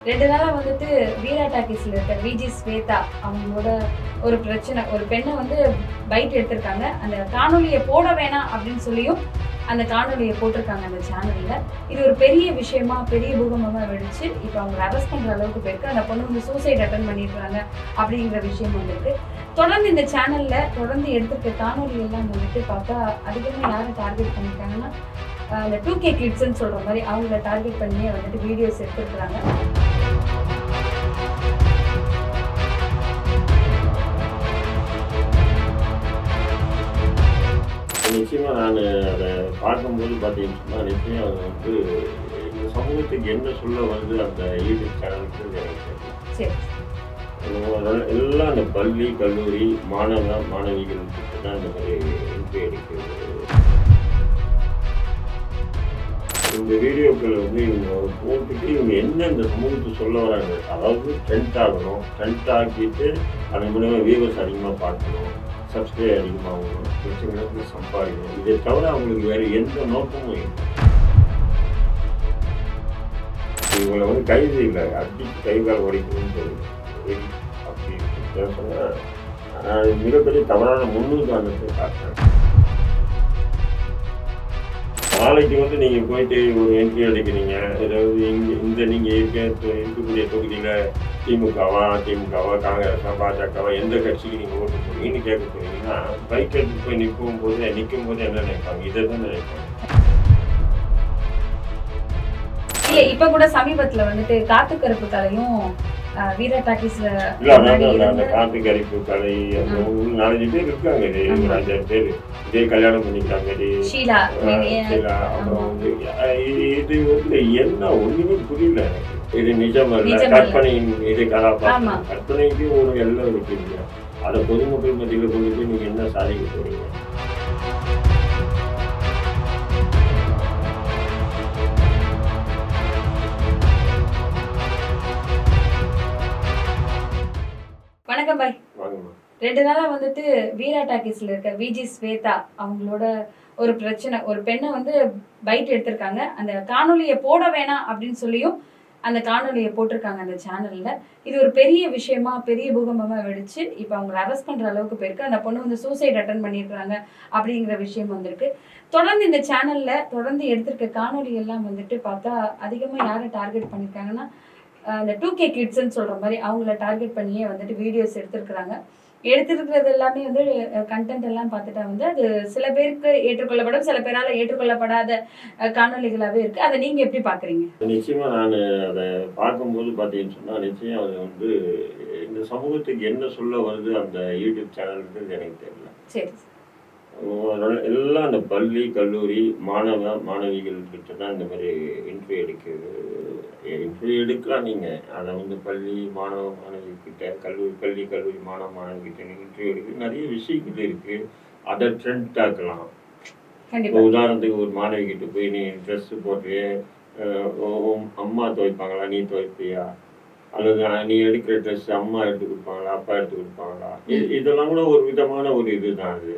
2 நாளா வந்துட்டு வீரா டாக்கீஸ்ல இருக்க விஜி ஸ்வேதா அவங்களோட ஒரு பிரச்சனை. ஒரு பெண்ணை வந்து பைட் எடுத்திருக்காங்க. அந்த காணொலியை போட வேணாம் அப்படின்னு சொல்லியும் அந்த காணொலியை போட்டிருக்காங்க அந்த சேனல்ல. இது ஒரு பெரிய விஷயமா, பெரிய பூகம்பமா வெடிச்சு இப்போ அவங்க அரெஸ்ட் பண்ற அளவுக்கு போயிருக்கு. அந்த பொண்ணு வந்து சூசைட் அட்டன் பண்ணியிருக்காங்க அப்படிங்கிற விஷயம் வந்திருக்கு. தொடர்ந்து இந்த சேனல்ல தொடர்ந்து எடுத்திருக்க காணொலி எல்லாம் வந்துட்டு பார்த்தா அதிகமாக யாரை டார்கெட் பண்ணியிருக்காங்கன்னா அந்த 2K கிட்ஸ்ன்னு சொல்ற மாதிரி அவங்கள டார்கெட் பண்ணியே வந்துட்டு வீடியோஸ் எடுத்துருக்குறாங்க. நிச்சயமா நான் அதை பார்க்கும்போது பார்த்தீங்கன்னா நிச்சயம் அது வந்து இந்த சமூகத்துக்கு என்ன சொல்ல வருது அந்த யூடியூப் சேனலுக்கு எனக்கு தெரியும். சரி. எல்லாம் அந்த பள்ளி கல்லூரி மாணவிகளுக்கு தான் இந்த மாதிரி இன்ட்ரி எடுக்கிறது. இந்த வீடியோக்கள் வந்து இவங்க போட்டுட்டு இவங்க என்ன இந்த சமூகத்துக்கு சொல்ல வராங்க, அதாவது ட்ரெண்ட் ஆகணும், ட்ரெண்ட் ஆக்கிட்டு அதன் மூலமாக வியூவர்ஸ் அதிகமாக பார்க்கணும், சப்ஸ்கிரைப் அதிகமாகணும், பிரச்சனை சம்பாதிக்கணும். இதை தவிர அவங்களுக்கு வேறு எந்த நோக்கமும் இல்லை. இவங்களை வந்து கைது இல்லை, அடிச்சு கை கால் உடைக்கணும்னு சொல்லுது. அப்படி சொன்னால் மிகப்பெரிய தவறான முன்னுதாரணத்தை காட்டுறாங்க. நாளைக்கு வந்து நீங்கள் போயிட்டு ஒரு என்ட்ரி அடிக்கிறீங்க, ஏதாவது இந்த நீங்கள் இருக்கக்கூடிய தொகுதியில் திமுகவா காங்கிரஸா பாஜகவா எந்த கட்சிக்கு நீங்கள் ஓட்டு போடுவீங்கன்னு கேட்க போறீங்கன்னா பைக் எடுத்து போய் நிற்கும் போது என்ன நினைப்பாங்க? இதை தான் நினைப்பாங்க. இல்ல இப்ப கூட சமீபத்துல வந்துட்டு காத்து கருப்பு கலையும் வீரா டாக்கீஸ்ல அந்த காத்து கருப்பு கலை 4-5 பேர் இருக்காங்க, ஒரு 5-6 பேர் இதே கல்யாணம் பண்ணிக்கிறாங்க. அப்புறம் வந்து இது வந்து என்ன ஒண்ணுமே புரியல எனக்கு. இது நிஜம் அல்ல, கற்பனையின் இது கதாபாத்திரம். கற்பனைக்கு ஒரு எல்லாம் இருக்கீங்க, அதை பொதுமக்கள் மத்தியில் கொண்டு போய் நீங்க என்ன சாதிக்க போறீங்க? வணக்கம் பாய். 2 நாளா வந்துட்டு வீரா டாக்கீஸ்ல இருக்க விஜி ஸ்வேதா அவங்களோட ஒரு பிரச்சனை. ஒரு பெண்ணை வந்து பைட் எடுத்திருக்காங்க. அந்த காணொலியை போட வேணாம் அப்படின்னு சொல்லியும் அந்த காணொலியை போட்டிருக்காங்க அந்த சேனல்ல. இது ஒரு பெரிய விஷயமா, பெரிய பூகம்பமா வெடிச்சு இப்போ அவங்களை அரெஸ்ட் பண்ற அளவுக்கு போயிருக்கு. அந்த பொண்ணு வந்து சூசைட் அட்டன் பண்ணியிருக்காங்க அப்படிங்கிற விஷயம் வந்திருக்கு. தொடர்ந்து இந்த சேனல்ல தொடர்ந்து எடுத்திருக்க காணொலி எல்லாம் வந்துட்டு பார்த்தா அதிகமாக யாரை டார்கெட் பண்ணியிருக்காங்கன்னா அந்த 2K கிட்ஸ்ன்னு சொல்ற மாதிரி அவங்கள டார்கெட் பண்ணியே வந்துட்டு வீடியோஸ் எடுத்திருக்கிறாங்க. எடுத்திருக்கிறது எல்லாமே வந்து கண்டென்ட் எல்லாம் பார்த்துட்டா வந்து அது சில பேருக்கு ஏற்றுக்கொள்ளப்படும், சில பேரால ஏற்றுக்கொள்ளப்படாத காணொலிகளாகவே இருக்கு. அதை நீங்க எப்படி பாக்குறீங்க? நிச்சயமா நான் அதை பார்க்கும்போது பார்த்தீங்கன்னு சொன்னா நிச்சயம் அது வந்து இந்த சமூகத்துக்கு என்ன சொல்ல வருது அந்த யூடியூப் சேனலுக்கு எனக்கு தெரியல. சரி. எல்லாம் அந்த பள்ளி கல்லூரி மாணவிகள்கிட்ட தான் இந்த மாதிரி இன்ட்ரி எடுக்கலாம். நீங்கள் அதை வந்து பள்ளி மாணவிகிட்ட கல்லூரி மாணவிகிட்ட இன்ட்ரி எடுக்க நிறைய விஷயங்கள் இருக்குது. அதை ட்ரெண்ட் ஆக்கலாம். உதாரணத்துக்கு ஒரு மாணவிகிட்ட போய் நீ ட்ரெஸ் போட்டு அம்மா துவைப்பாங்களா, நீ துவைப்பியா, அல்லது நீ எடுக்கிற ட்ரெஸ் அம்மா எடுத்து கொடுப்பாங்களா, அப்பா எடுத்து கொடுப்பாங்களா, இதெல்லாம் கூட ஒரு விதமான ஒரு இதுதான் அது.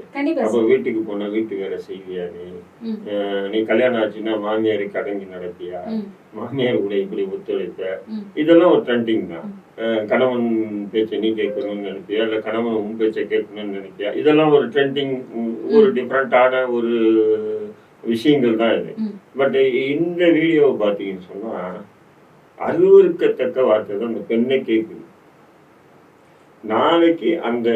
அப்போ வீட்டுக்கு போன வீட்டு வேலை செய்வியா, நீ கல்யாணம் ஆச்சுன்னா மாமியாருக்கு அடங்கி நடப்பியா, மாமியார் கூட இப்படி ஒத்துழைப்ப, இதெல்லாம் ஒரு ட்ரெண்டிங் தான். கணவன் பேச்சை நீ கேட்கணும்னு நினைப்பியா, இல்லை கணவன் உன் பேச்சை கேட்கணும்னு நினைப்பியா, இதெல்லாம் ஒரு ட்ரெண்டிங், ஒரு டிஃப்ரெண்டான ஒரு விஷயங்கள் தான் இது. பட் இந்த வீடியோவை பார்த்தீங்கன்னு சொன்னா அருவருக்கத்தக்க வார்த்தை தான் அந்த பெண்ணை கேட்குது. நாளைக்கு அந்த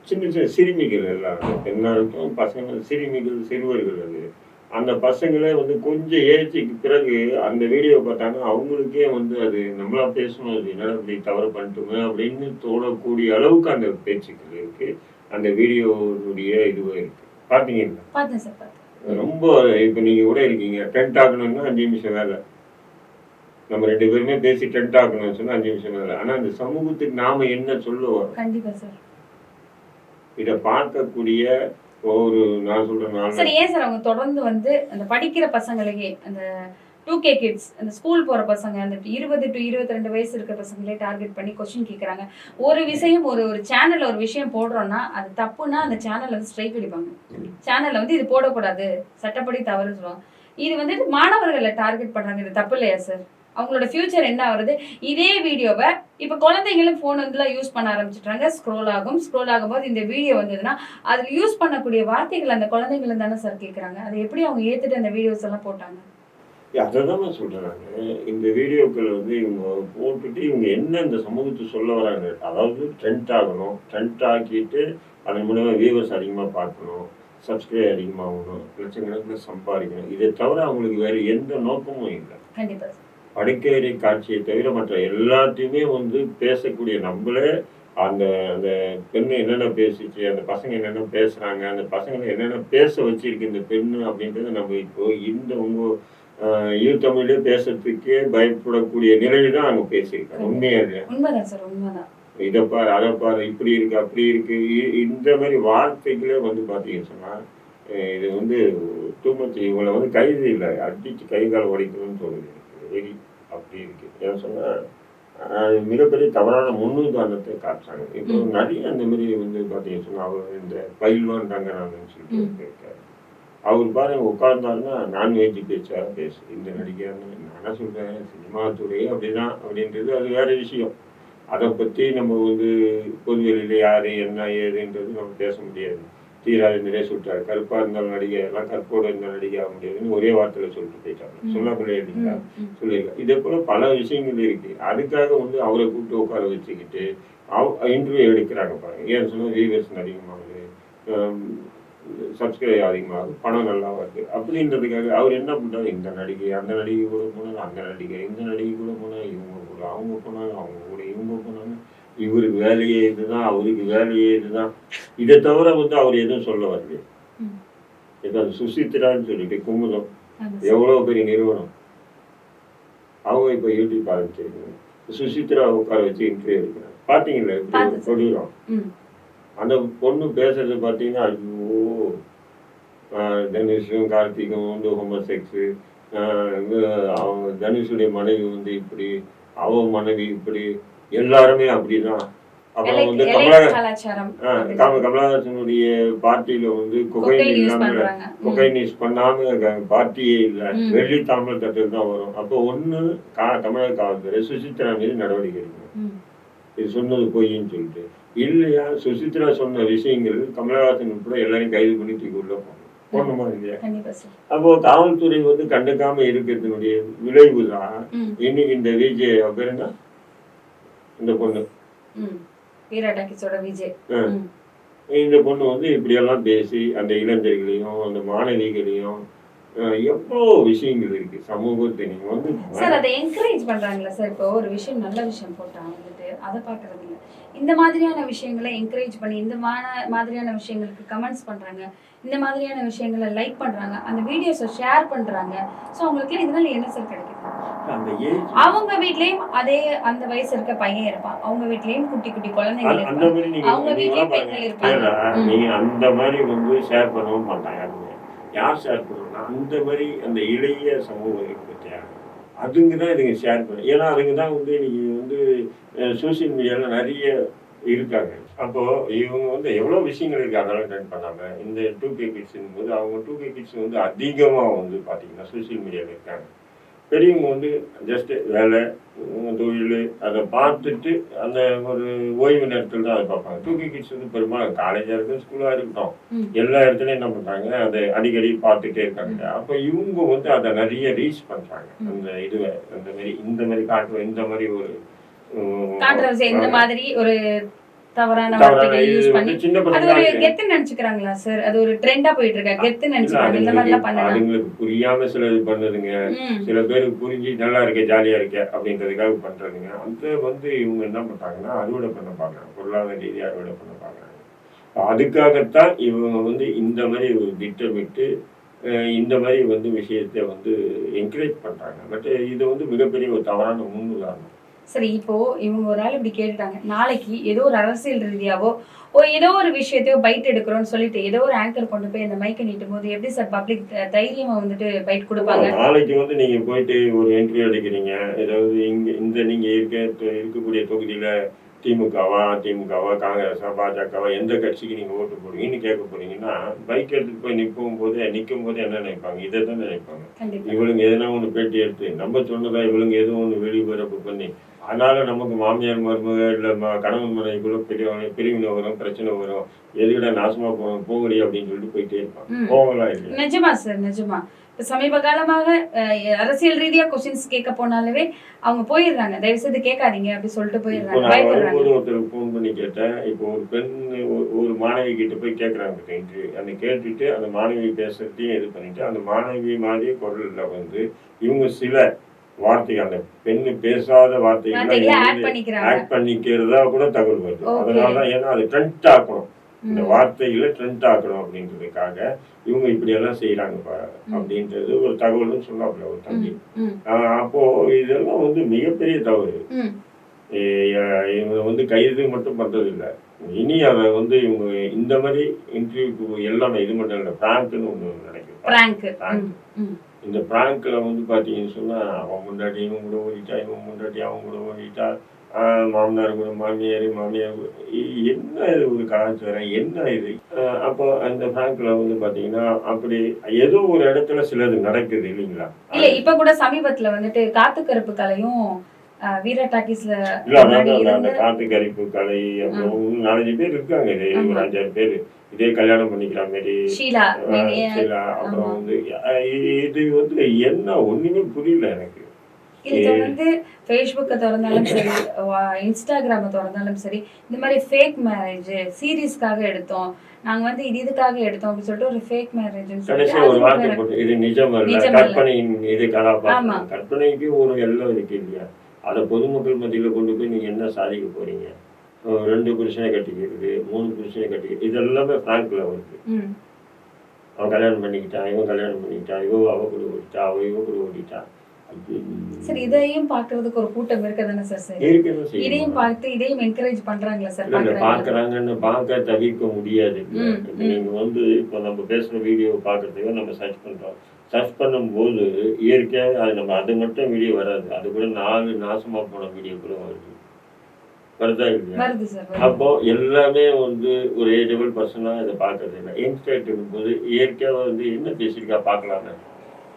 சின்ன சிறுமிகள் எல்லாரும் பெண்ணாருக்கும் பசங்கள், சிறுவர்கள் அது அந்த பசங்களே வந்து கொஞ்சம் ஏஜுக்கு பிறகு அந்த வீடியோ பார்த்தாங்கன்னா அவங்களுக்கே வந்து அது நம்மளா பேசணும், அது என்னடா இப்படி தவறு பண்ணிட்டோமே அப்படின்னு தோணக்கூடிய அளவுக்கு அந்த பேச்சுக்கள் இருக்கு, அந்த வீடியோனுடைய இதுவே இருக்கு. பார்த்தீங்கன்னா ரொம்ப இப்போ நீங்க கூட இருக்கீங்க, டென்ட் ஆகணும்னா 5 நிமிஷம் வேலை, நம்ம 2 பேருமே பேசி டென்ட் ஆகணும்னு சொன்னா 5 நிமிஷம் வேலை. ஆனா அந்த சமூகத்துக்கு நாம என்ன சொல்லுவோம்? கண்டிப்பா சார். இதை பார்க்கக்கூடிய ஒரு நான் சொல்றேன் சார், ஏன் சார் அவங்க தொடர்ந்து வந்து அந்த படிக்கிற பசங்களையே அந்த 2K கிட்ஸ், அந்த ஸ்கூல் போற பசங்க, அந்த 20 to 22 வயசு இருக்கிற பசங்களே டார்கெட் பண்ணி கொஸ்டின் கேட்கறாங்க. ஒரு விஷயம் ஒரு சேனல்ல ஒரு விஷயம் போடுறோம்னா அது தப்புனா அந்த சேனல்ல வந்து ஸ்ட்ரைக் அடிப்பாங்க. சேனல்ல வந்து இது போடக்கூடாது, சட்டப்படி தவறு சொல்லுவாங்க. இது வந்துட்டு மாணவர்களை டார்கெட் பண்றாங்க. இது தப்பு இல்லையா சார்? அவங்களோட ஃபியூச்சர் என்ன ஆகுறது? இதே வீடியோவை இப்போ குழந்தைங்களும் ஃபோன் வந்துலாம் யூஸ் பண்ண ஆரம்பிச்சிட்றாங்க. ஸ்க்ரோல் ஆகும்போது இந்த வீடியோ வந்ததுன்னா அதில் யூஸ் பண்ணக்கூடிய வார்த்தைகள் அந்த குழந்தைங்களும் தானே சார் கேட்குறாங்க. அதை எப்படி அவங்க ஏற்றுட்டு அந்த வீடியோஸ் எல்லாம் போட்டாங்க? அதை தான் நான் சொல்கிறேன். நான் இந்த வீடியோக்கள் வந்து இவங்க போட்டுட்டு இவங்க என்ன இந்த சமூகத்துக்கு சொல்ல வராங்க, அதாவது ட்ரெண்ட் ஆகணும், ட்ரெண்ட் ஆக்கிட்டு அதன் மூலமாக வியூவர்ஸ் அதிகமாக பார்க்கணும், சப்ஸ்கிரைப் அதிகமாகணும், லட்சக்கணக்கில் சம்பாதிக்கணும். இதை தவிர அவங்களுக்கு வேறு எந்த நோக்கமும் இல்லை. கண்டிப்பாக படுக்கையறை காட்சியை தவிர மற்ற எல்லாத்தையுமே வந்து பேசக்கூடிய நம்மளே அந்த அந்த பெண்ணு என்னென்ன பேசிச்சு, அந்த பசங்க என்னென்ன பேசுகிறாங்க, அந்த பசங்களை என்னென்ன பேச வச்சிருக்கு இந்த பெண்ணு அப்படின்றத நம்ம இப்போ இந்த உங்கள் ஈழத்தமிழ்லேயே பேசுறதுக்கே பயப்படக்கூடிய நிலையில தான் அவங்க பேசியிருக்காங்க. உண்மையா இல்லையா? உண்மைதான் சார், உண்மைதான். இதை பாரு, அதை பாரு, இப்படி இருக்கு, அப்படி இருக்கு, இந்த மாதிரி வார்த்தைகளே வந்து பார்த்தீங்கன்னு சொன்னால் இது வந்து டூ மச். இவங்களை வந்து கைது இல்லை, அடிச்சு கை கால் உடைக்கணும்னு தோணுது. வெறி அப்படி இருக்கு. ஏன்னு சொன்னால் மிகப்பெரிய தவறான முன்னுதாரணத்தை காட்டுறாங்க. இப்போ நிறைய அந்த மாதிரி வந்து பார்த்தீங்கன்னு சொன்னால் அவர் இந்த பயில்வான் ரங்கநாதன் சொல்லிட்டு இருக்காரு. அவர் பாருங்க உட்கார்ந்தாருன்னா நான்வெஜ் பேச்சா பேசு இந்த நடிகர்னு நானா சொல்றேன். சினிமா துறை அப்படிதான் அப்படின்றது அது வேற விஷயம். அதை பற்றி நம்ம வந்து பொதுவெளியில் யார் என்ன ஏதுன்றது நம்ம பேச முடியாது. தீராது நிறைய சொல்லிட்டாரு. கருப்பாக இருந்தாலும் நடிகை எல்லாம் கற்போடு இருந்தால் நடிகை ஆக முடியாதுன்னு ஒரே வார்த்தையில் சொல்லிட்டு போயிட்டாங்க. சொல்லாமலே இல்லைங்களா சொல்லியிருக்காங்க. இதே போல் பல விஷயங்கள் இருக்குது. அதுக்காக வந்து அவரை கூப்பிட்டு உட்கார வச்சுக்கிட்டு இன்டர்வியூ எடுக்கிறாங்க பாருங்க. ஏன்னு சொன்னால் வியூவர்ஸ் அதிகமாகுது, சப்ஸ்கிரைப் அதிகமாகுது, பணம் நல்லா வருது அப்படின்றதுக்காக அவர் என்ன பண்ணுறாரு, இந்த நடிகை அந்த நடிகை கூட போனாலும் அந்த நடிகை இந்த நடிகை கூட போனால் இவங்க கூட அவங்க போனாலும் அவங்க கூட இவங்க போனாலும் இவருக்கு வேலையே இதுதான் அவருக்கு வேலையே இதுதான். இதை தவிர வந்து அவர் எதுவும் சொல்ல வரலையே. இப்போ அது சுசித்ரான்னு சொல்லிட்டு குமுதம் எவ்வளோ பெரிய நிறுவனம், அவங்க இப்போ யூடியூப் ஆரம்பிச்சிருக்காங்க. சுசித்ரா உட்கார வச்சு இன்டர்வியூ எடுக்கிறாங்க. பார்த்தீங்களா எப்படி சொல்லிடுறோம். அந்த பொண்ணு பேசுறது பார்த்தீங்கன்னா ஐயோ தனுஷும் கார்த்திக்கும் வந்து ஹோமோசெக்ஸு, அவங்க தனுஷுடைய மனைவி வந்து இப்படி, அவ மனைவி இப்படி, எல்லாருமே அப்படிதான். அப்புறம் வந்து கமலஹாசனுடைய பார்ட்டியில வந்து கொகைன் யூஸ் பண்ணாம பார்ட்டியே இல்லை, வெள்ளி தாம்பல் தட்டுறது தான் வரும். அப்போ ஒன்று தமிழக காவல்துறை சுசித்ரா மீது நடவடிக்கை எடுக்கணும். இது சொன்னது பொய்ன்னு சொல்லிட்டு. இல்லையா சுசித்ரா சொன்ன விஷயங்கள் கமலஹாசன் உட்பட எல்லாரையும் கைது பண்ணி தூக்கி உள்ள போடணுமா இல்லையா? அப்போ காவல்துறை வந்து கண்டுக்காம இருக்கிறதுனுடைய விளைவு தான் இன்னைக்கு இந்த விஜய் பேருன்னா இந்த பொண்ணு இந்த பொண்ணு வந்து இப்படியெல்லாம் பேசி அந்த இளைஞர்களையும் அந்த மாணவிகளையும் எவ்வளோ விஷயங்கள் இருக்கு சமூகத்தையும் வந்து சார் அதை என்கரேஜ் பண்றாங்களா சார்? இப்போ ஒரு விஷயம் நல்ல விஷயம் போட்டாங்க வந்துட்டு அதை பார்க்கறது இல்லை. இந்த மாதிரியான விஷயங்களை என்கரேஜ் பண்ணி இந்த மாதிரியான விஷயங்களுக்கு கமெண்ட்ஸ் பண்றாங்க, இந்த மாதிரியான விஷயங்களை லைக் பண்றாங்க, அந்த வீடியோஸை ஷேர் பண்றாங்க. ஸோ அவங்களுக்குலாம் இதனால என்ன சார் கிடைக்குது? அவங்க வீட்லயும் அதே அந்த வயசு இருக்க பையன் இருப்பான், அவங்க வீட்லயும் குட்டி குட்டி குழந்தைகள் இருப்பாங்க, அவங்க வீட்லயும் பெண்கள் இருப்பாங்க. நீங்க அந்த மாதிரி வந்து ஷேர் பண்ணவும் மாட்டாங்க. யார் ஷேர் பண்ணுவோம்னா அந்த மாதிரி அந்த இளைய சமூகம் இருக்கு பற்றியா, அதுங்க தான் இதுங்க ஷேர் பண்ணு. ஏன்னா அதுங்க தான் வந்து இன்னைக்கு வந்து சோசியல் மீடியாவில் நிறைய இருக்காங்க. அப்போது இவங்க வந்து எவ்வளோ விஷயங்கள் இருக்குது அதெல்லாம் அட்டென்ட் பண்ணாமல் இந்த 2K கிட்ஸுங்கும் போது அவங்க 2K கிட்ஸ் வந்து அதிகமாக வந்து பார்த்திங்கன்னா சோசியல் மீடியாவில் இருக்காங்க. பெரியவங்க வந்து ஜஸ்ட்டு வேலை தொழில் அதை பார்த்துட்டு அந்த ஒரு ஓய்வு நேரத்தில் தான் அதை பார்ப்பாங்க. 2K கிட்ஸ் வந்து பெரும்பாலும் காலேஜாக இருக்கட்டும் ஸ்கூலாக இருக்கட்டும் எல்லா இடத்துலையும் என்ன பண்ணுறாங்க, அதை அடிக்கடி பார்த்துட்டே இருக்காங்க. அப்போ இவங்க வந்து அதை நிறைய ரீச் பண்ணுறாங்க. அந்த இதுவை அந்த மாதிரி இந்த மாதிரி காட்டுற இந்த மாதிரி ஒரு இந்த மாதிரி ஒரு தவறான வார்த்தைகளை யூஸ் பண்ணி அது ஒரு கெத்து நினைச்சுக்கிறாங்களா சார்? அது ஒரு ட்ரெண்டா போயிட்டு இருக்கா, கெத்து நினைச்சுக்கிறாங்க. இந்த மாதிரி எல்லாம் பண்ணலாம். அதுங்களுக்கு புரியாம சில இது பண்ணுதுங்க, சில பேருக்கு புரிஞ்சு நல்லா இருக்க ஜாலியா இருக்க அப்படின்றதுக்காக பண்றதுங்க. அந்த வந்து இவங்க என்ன பண்றாங்கன்னா அறுவடை பண்ண பாக்குறாங்க, பொருளாதார ரீதியாக அறுவடை பண்ண பாக்குறாங்க. அதுக்காகத்தான் இவங்க வந்து இந்த மாதிரி ஒரு திட்டமிட்டு இந்த மாதிரி வந்து விஷயத்தை வந்து என்கரேஜ் பண்றாங்க. பட் இது வந்து மிகப்பெரிய ஒரு தவறான முன்னுதாரணம். சரி, இப்போ இவங்க ஒரு ஆள் இப்படி கேட்டுட்டாங்க, நாளைக்கு ஏதோ ஒரு அரசியல் ரீதியாவோ ஏதோ ஒரு விஷயத்தையோ பைட் எடுக்கிறோம்னு சொல்லிட்டு ஏதோ ஒரு ஆங்கர் கொண்டு போய் அந்த மைக்கை நீட்டும் போது எப்படி சார் பப்ளிக் தைரியமா வந்துட்டு பைட் கொடுப்பாங்க? நாளைக்கு வந்து நீங்க போயிட்டு ஒரு இன்டர்வியூ எடுக்கிறீங்க, ஏதாவது இங்க இந்த நீங்க இருக்கக்கூடிய தொகுதியில திமுகவா, காங்கிரஸா, பாஜகவா, எந்த கட்சிக்கு நீங்க ஓட்டு போடுவீங்கன்னு கேட்க போறீங்கன்னா, பைக் எடுத்துட்டு போய் நிற்கும் போது என்ன நினைப்பாங்க? இதை தான் நினைப்பாங்க. இவளுங்க எதனா ஒண்ணு பேட்டி எடுத்து நம்ம சொன்னதா இவளுங்க எதுவும் ஒண்ணு வெளிவரப்பு பண்ணி, அதனால நமக்கு மாமியார் மருமக இல்ல கணவன் மனைவிக்குள்ள பிரிவினை வரும், பிரச்சனை வரும், எதுக்கிட்ட நாசமா போகடி அப்படின்னு சொல்லிட்டு போயிட்டே இருப்பாங்க. போகலாம் இல்லையா? நிஜமா சார், நிஜமா. இப்ப சமீப காலமாக அரசியல் ரீதியா கொஸ்டின்ஸ் கேட்க போனாலுமே அவங்க போயிடுறாங்க, தயவு செய்து கேட்காதீங்க அப்படி சொல்லிட்டு போயிடுறாங்க, பயப்படுறாங்க. ஒருத்தருக்கு போன் பண்ணி கேட்டேன். இப்போ ஒரு பெண் ஒரு மாணவி கிட்ட போய் கேட்கறாங்க இன்டர்வியூ. அந்த கேட்டுட்டு அந்த மாணவி பேசுறதையும் இது பண்ணிட்டு அந்த மாணவி மாதிரி குரல்ல வந்து இவங்க சில வார்த்தைகள், அந்த பெண்ணு பேசாத வார்த்தைகளை ஆட் பண்ணிக்கிறதா கூட தகவல் வருது. அதனாலதான், ஏன்னா அது ட்ரெண்ட் ஆக்கணும், இந்த வார்த்தைகளை ட்ரெண்ட் ஆக்கணும் அப்படின்றதுக்காக இவங்க இப்படி எல்லாம் செய்யறாங்க அப்படின்றது ஒரு தகவலும் சொன்னாப்புல ஒரு தம்பி. அப்போ இதெல்லாம் வந்து மிகப்பெரிய தவறு. இவங்க வந்து கைது மட்டும் பண்றது இல்லை, இனி அதை வந்து இவங்க இந்த மாதிரி இன்டர்வியூக்கு எல்லாமே இது மட்டும் இல்லை, பிராங்க்னு ஒண்ணு நினைக்கிறேன். இந்த பிராங்க்ல வந்து பாத்தீங்கன்னு சொன்னா, அவன் முன்னாடி இவன் கூட ஓடிட்டா, இவன் முன்னாடி அவன் கூட ஓடிட்டா, மாமனார் கூட மாமியார் என்ன இது ஒரு கலாச்சாரம், என்ன இது? அப்போ அந்த பிராங்க்ல வந்து பாத்தீங்கன்னா அப்படி ஏதோ ஒரு இடத்துல சிலது நடக்குது இல்லைங்களா? இல்ல இப்ப கூட சமீபத்துல வந்துட்டு காத்து கருப்பு கலையும் வீரா டாக்கீஸ்ல அந்த காத்து கருப்பு கலை அப்புறம் 4-5 பேர் இருக்காங்க, இது ஒரு 5-6 பேர் இதே கல்யாணம் பண்ணிக்கிற மாதிரி ஷீலா. அப்புறம் வந்து இது வந்து என்ன ஒண்ணுமே புரியல எனக்கு. இது வந்து ஃபேஸ்புக்கை திறந்தாலும் சரி, இன்ஸ்டாகிராமை திறந்தாலும் சரி, இந்த மாதிரி ஃபேக் மேரேஜ் சீரியஸ்க்காக எடுத்தோம், நாங்க வந்து இதுக்காக எடுத்தோம் அப்படின்னு சொல்லிட்டு ஒரு ஃபேக் மேரேஜ் ஒரு வார்த்தை போட்டு, இது நிஜம் இல்ல, கற்பனை, இது கலாபாத்திரம், கற்பனைக்கு ஒரு எல்லாம் இருக்கு இல்லையா? அதை பொதுமக்கள் மத்தியில கொண்டு போய் நீங்க என்ன சாதிக்க போறீங்க? 2 புருஷனை கட்டிக்கிறது, 3 புருஷனை கட்டிக்கிறது, இது எல்லாமே பிராங்க்ல வருது. அவன் கல்யாணம் பண்ணிக்கிட்டான், இவன் கல்யாணம் பண்ணிக்கிட்டான், அவ கூட ஓடிட்டா, இவ கூட ஓடிட்டா. சரி, இதையும் பாக்குறதுக்கு ஒரு கூட்டம் இருக்கதானே சார்? இதையும் பார்த்து இதையும் என்கரேஜ் பண்றாங்களா சார்? பாக்குறாங்கன்னு பார்க்க தவிர்க்க முடியாது. நீங்க வந்து இப்ப நம்ம பேசுற வீடியோ பாக்குறதுக்கு நம்ம சர்ச் பண்றோம். சர்ச் பண்ணும்போது இயற்கையாக அது நம்ம அது மட்டும் வீடியோ வராது, அது கூட 4 நாசமா போன வீடியோ கூட வருது, வருதா இல்லையா? அப்போ எல்லாமே வந்து ஒரு ஏஜபிள் பர்சனா இதை பாக்குறது இல்லை. யங்ஸ்டர் இருக்கும்போது இயற்கையா வந்து என்ன பேசியிருக்கா பாக்கலாமே,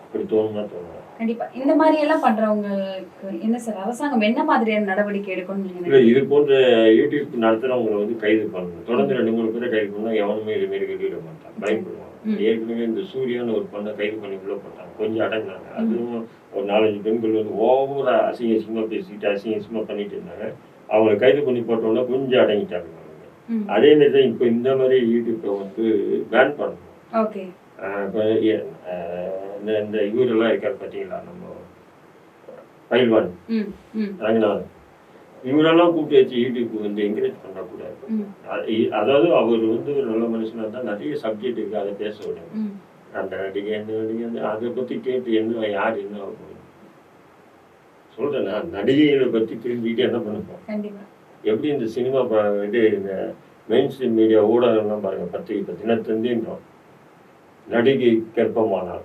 இப்படி தோணுமா தோணும். கண்டிப்பா இந்த மாதிரி எல்லாம் பண்றவங்களுக்கு என்ன சார் அரசாங்கம் என்ன மாதிரியான நடவடிக்கை எடுக்கணும்? இல்ல, இது போன்ற யூடியூப் நடத்துறவங்களை வந்து கைது பண்ணணும். தொடர்ந்து 2-3 பேரை கைது பண்ணா எவனுமே இது மாரி வெளியிட மாட்டான், பயப்படுவான். ஏற்கனவே இந்த சூர்யான்னு ஒரு பொண்ணை கைது பண்ணி உள்ள போட்டாங்க, கொஞ்சம் அடங்கினாங்க. அதுவும் ஒரு 4-5 பெண்கள் வந்து ஓவரா அசிங்கமா பேசிட்டு அசிங்கமா பண்ணிட்டு இருந்தாங்க. அவங்களை கைது பண்ணி போட்டோம்னா கொஞ்சம் அடங்கிட்டாங்க. அதே மாதிரி தான் இப்போ இந்த மாதிரி யூடியூப்பை வந்து பேன் பண்ணணும். இந்த இவரெல்லாம் இருக்காரு பார்த்தீங்களா, நம்ம பைல்வான் ரங்கநாதன், இவரெல்லாம் கூப்பிட்டு வச்சு யூடியூப் வந்து என்கரேஜ் பண்ணக்கூடாது. அதாவது அவர் வந்து ஒரு நல்ல மனுஷனாக இருந்தால் நிறைய சப்ஜெக்ட் இருக்கு, அதை பேச விடுங்க. அந்த நடிகை இந்த நடிகை அதை பற்றி கேட்டு என்ன யார் என்ன ஆகும் சொல்றேன். நடிகைகளை பற்றி தெரிஞ்சுக்கிட்டு என்ன பண்ணுவோம்? எப்படி இந்த சினிமா இது இந்த மெயின் ஸ்ட்ரீம் மீடியா ஊடகம்லாம் பாருங்க, பத்திரிகை தினத்தந்தின்றோம். நடிகை கர்ப்பமானால்,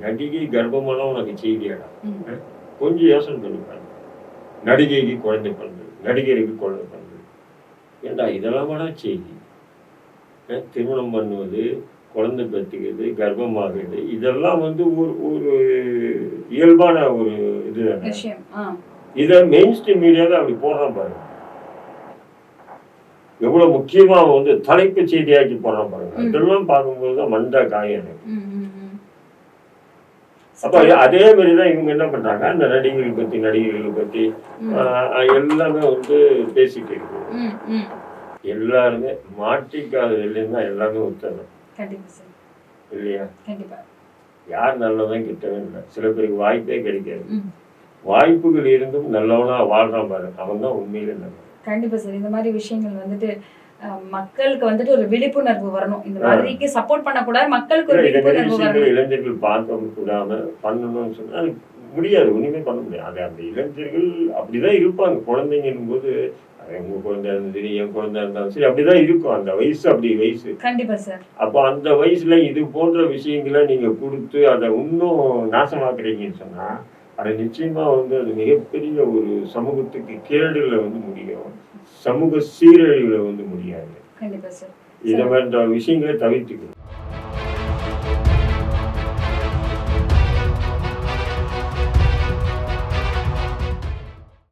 நடிகை கர்ப்பமானால் உனக்கு செய்தியாடா? கொஞ்சம் யோசனை பண்ணிப்பாங்க. நடிகைக்கு குழந்தை பிறந்தது, நடிகருக்கு குழந்தை பிறந்தது, ஏண்டா இதெல்லாம் செய்தி? திருமணம் பண்ணுவது, குழந்தை பெற்றுக்கிறது, கர்ப்பமாகிறது, இதெல்லாம் வந்து ஒரு இயல்பான ஒரு இது. இதை மெயின் ஸ்ட்ரீம் மீடியாவில் அப்படி போடுறான் பாருங்க, எவ்வளவு முக்கியமா வந்து தலைப்பு செய்தியாக்கி போடுறான் பாருங்க. இதெல்லாம் பார்க்கும்போது தான் மண்டா காயம். அப்ப அதே மாதிரிதான் இவங்க என்ன பண்றாங்க, அந்த நடிகர்கள் பத்தி எல்லாமே வந்து பேசிட்டு இருக்கு. எல்லாருமே மாட்டிக்காததுல எல்லாமே ஒத்துறோம் இல்லையா? யார் நல்லவன் கிட்டவன் இல்லை. சில பேருக்கு வாய்ப்பே கிடைக்காது. வாய்ப்புகள் இருந்தும் நல்லவனா வாழ்றான் பாருங்க, அவன் தான் உண்மையில நல்லவன். கண்டிப்பா சார். இந்த மாதிரி விஷயங்கள் வந்துட்டு மக்களுக்கு வந்துட்டு ஒரு விழிப்புணர்வு வரணும். இந்த மாதிரிக்கு சப்போர்ட் பண்ணக்கூடாது, மக்களுக்கு ஒரு விழிப்புணர்வு வரணும். இளைஞர்கள் பார்க்க கூடாம பண்ணணும்னு சொன்னா முடியாது, ஒண்ணுமே பண்ண முடியாது. அது அந்த இளைஞர்கள் அப்படிதான் இருப்பாங்க. குழந்தைங்கன்னும் போது உங்க குழந்தை இருந்தாலும் சரி, என் குழந்தை இருந்தாலும் சரி, அப்படிதான் இருக்கும். அந்த வயசு அப்படி வயசு. கண்டிப்பா சார். அப்போ அந்த வயசுல இது போன்ற விஷயங்களை நீங்க கொடுத்து அதை இன்னும் நாசமாக்குறீங்கன்னு சொன்னா அது நிச்சயமா வந்து அது மிகப்பெரிய ஒரு சமூகத்துக்கு கேடுல வந்து முடியும், சமூக சீரழிவுல வந்து முடியாது. கண்டிப்பா சார். இதை மாதிரி விஷயங்களை தவிர்த்துக்கணும்.